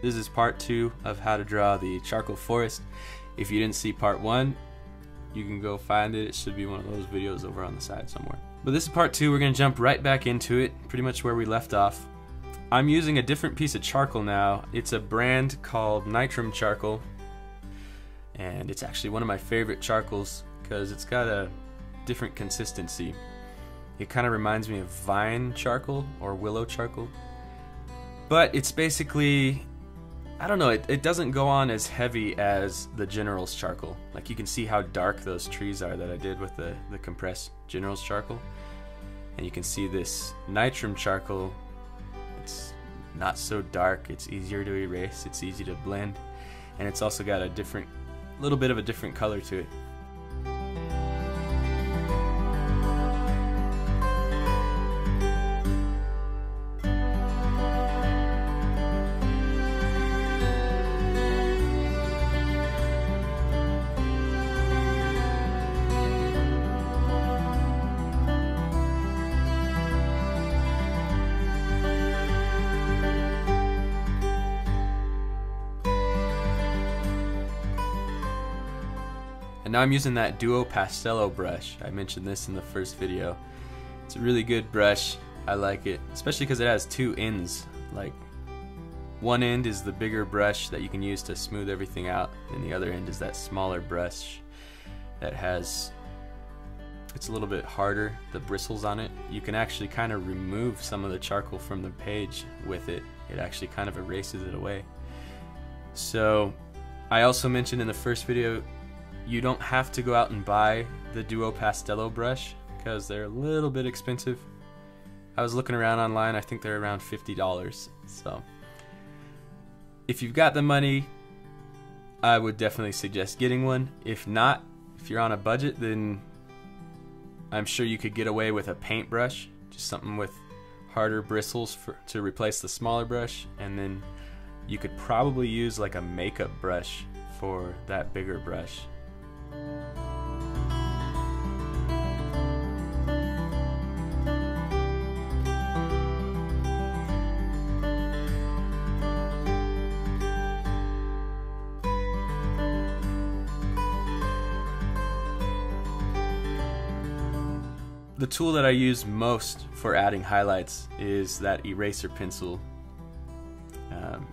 This is part 2 of how to draw the charcoal forest. If you didn't see part 1, you can go find it. It should be one of those videos over on the side somewhere. But this is part 2. We're going to jump right back into it, pretty much where we left off. I'm using a different piece of charcoal now. It's a brand called Nitram charcoal, and it's actually one of my favorite charcoals because it's got a different consistency. It kind of reminds me of vine charcoal or willow charcoal, but it's basically, I don't know, it doesn't go on as heavy as the General's charcoal. Like, you can see how dark those trees are that I did with the compressed General's charcoal, and you can see this Nitram charcoal. It's not so dark, it's easier to erase, it's easy to blend, and it's also got a little bit of a different color to it. And now I'm using that Duo Pastello brush. I mentioned this in the first video. It's a really good brush. I like it, especially because it has two ends. Like, one end is the bigger brush that you can use to smooth everything out, and the other end is that smaller brush that has, it's a little bit harder, the bristles on it. You can actually kind of remove some of the charcoal from the page with it. It actually kind of erases it away. So I also mentioned in the first video, you don't have to go out and buy the Duo Pastello brush because they're a little bit expensive. I was looking around online, I think they're around $50. So if you've got the money, I would definitely suggest getting one. If not, if you're on a budget, then I'm sure you could get away with a paintbrush, just something with harder bristles to replace the smaller brush, and then you could probably use like a makeup brush for that bigger brush. The tool that I use most for adding highlights is that eraser pencil.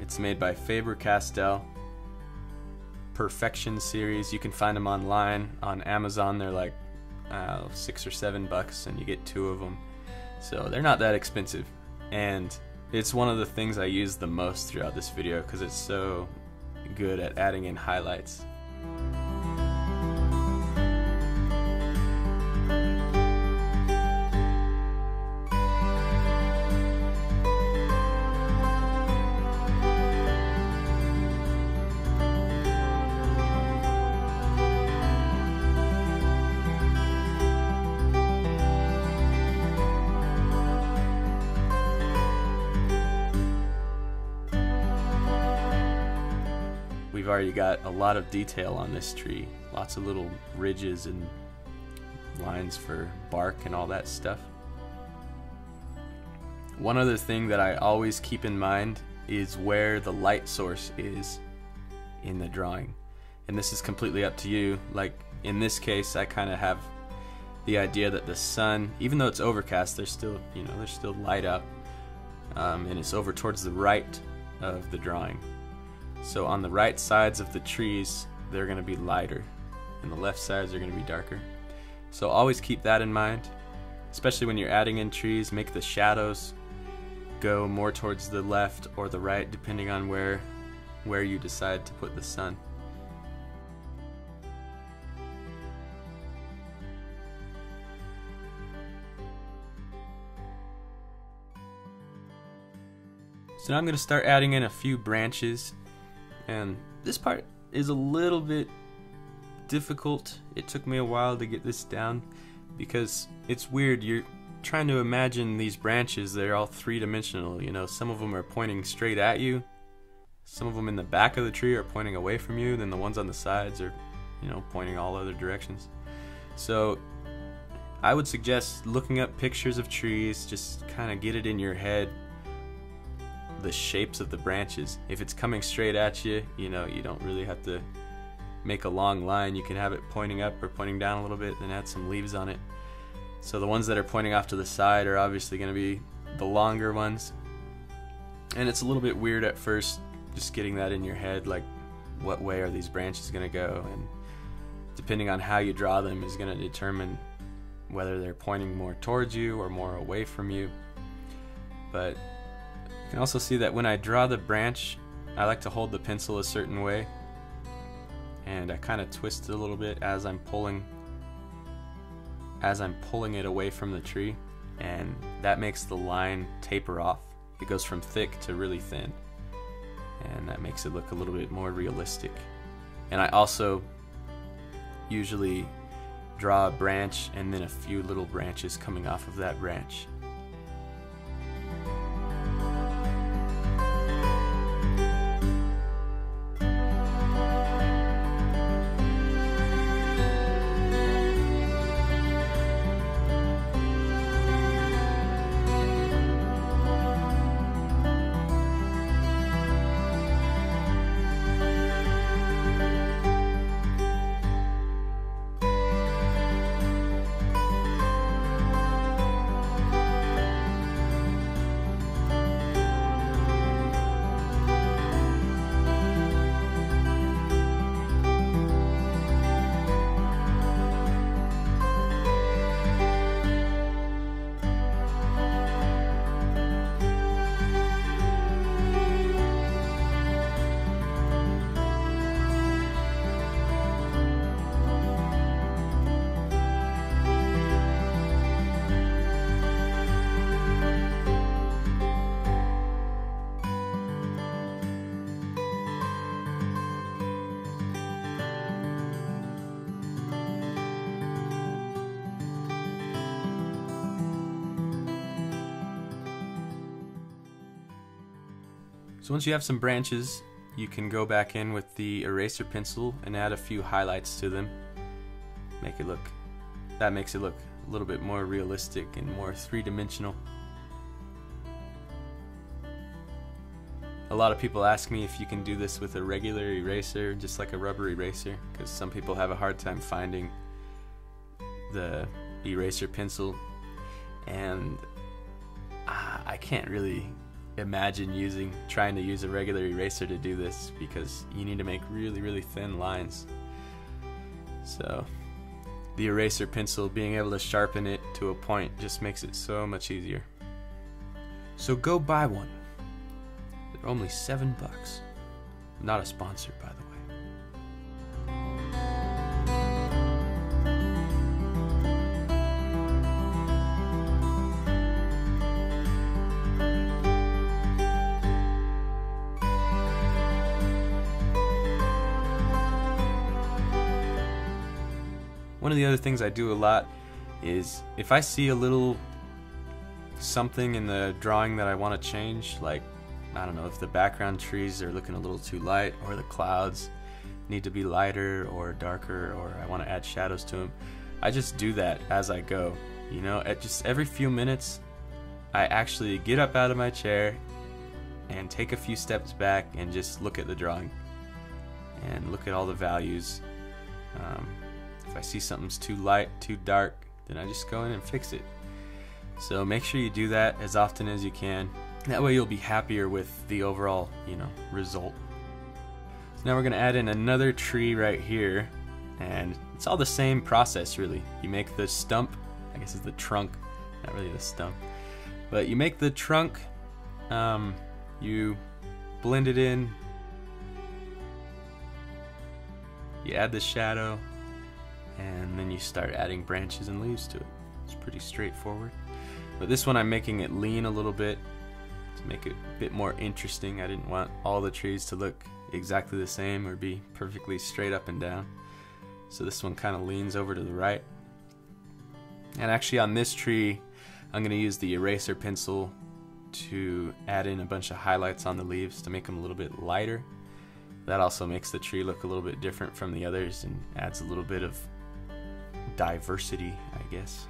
It's made by Faber-Castell. Perfection series. You can find them online on Amazon. They're like $6 or $7 and you get 2 of them, so they're not that expensive, and it's one of the things I use the most throughout this video because it's so good at adding in highlights. We've already got a lot of detail on this tree, lots of little ridges and lines for bark and all that stuff. One other thing that I always keep in mind is where the light source is in the drawing, and this is completely up to you. Like in this case, I kind of have the idea that the sun, even though it's overcast, there's still, there's still light up, and it's over towards the right of the drawing. So on the right sides of the trees, they're going to be lighter, and the left sides are going to be darker. So always keep that in mind, especially when you're adding in trees. Make the shadows go more towards the left or the right, depending on where you decide to put the sun. So now I'm going to start adding in a few branches. And this part is a little bit difficult. It took me a while to get this down because it's weird. You're trying to imagine these branches. They're all three-dimensional. Some of them are pointing straight at you. Some of them in the back of the tree are pointing away from you. Then the ones on the sides are, pointing all other directions. So I would suggest looking up pictures of trees. Just kind of get it in your head the shapes of the branches. If it's coming straight at you, you know, you don't really have to make a long line. You can have it pointing up or pointing down a little bit, then add some leaves on it. So the ones that are pointing off to the side are obviously going to be the longer ones. And it's a little bit weird at first, just getting that in your head, like what way are these branches going to go, and depending on how you draw them is going to determine whether they're pointing more towards you or more away from you. But you can also see that when I draw the branch, I like to hold the pencil a certain way, and I kind of twist it a little bit as I'm pulling it away from the tree, and that makes the line taper off. It goes from thick to really thin, and that makes it look a little bit more realistic. And I also usually draw a branch and then a few little branches coming off of that branch. So once you have some branches, you can go back in with the eraser pencil and add a few highlights to them. That makes it look a little bit more realistic and more three-dimensional. A lot of people ask me if you can do this with a regular eraser, just like a rubber eraser, because some people have a hard time finding the eraser pencil, and I can't really imagine trying to use a regular eraser to do this, because you need to make really thin lines. So the eraser pencil, being able to sharpen it to a point, just makes it so much easier. So go buy one. They're only $7. Not a sponsor, by the way. One of the other things I do a lot is if I see a little something in the drawing that I want to change, like, I don't know, if the background trees are looking a little too light, or the clouds need to be lighter or darker, or I want to add shadows to them, I just do that as I go. You know, at just every few minutes, I actually get up out of my chair and take a few steps back and just look at the drawing and look at all the values. If I see something's too light, too dark, then I just go in and fix it. So make sure you do that as often as you can. That way you'll be happier with the overall, result. So now we're going to add in another tree right here, and it's all the same process really. You make the stump, I guess it's the trunk, not really the stump, but you make the trunk, you blend it in, you add the shadow, and then you start adding branches and leaves to it. It's pretty straightforward. But this one I'm making it lean a little bit to make it a bit more interesting. I didn't want all the trees to look exactly the same or be perfectly straight up and down. So this one kind of leans over to the right. And actually on this tree, I'm going to use the eraser pencil to add in a bunch of highlights on the leaves to make them a little bit lighter. That also makes the tree look a little bit different from the others and adds a little bit of diversity, I guess.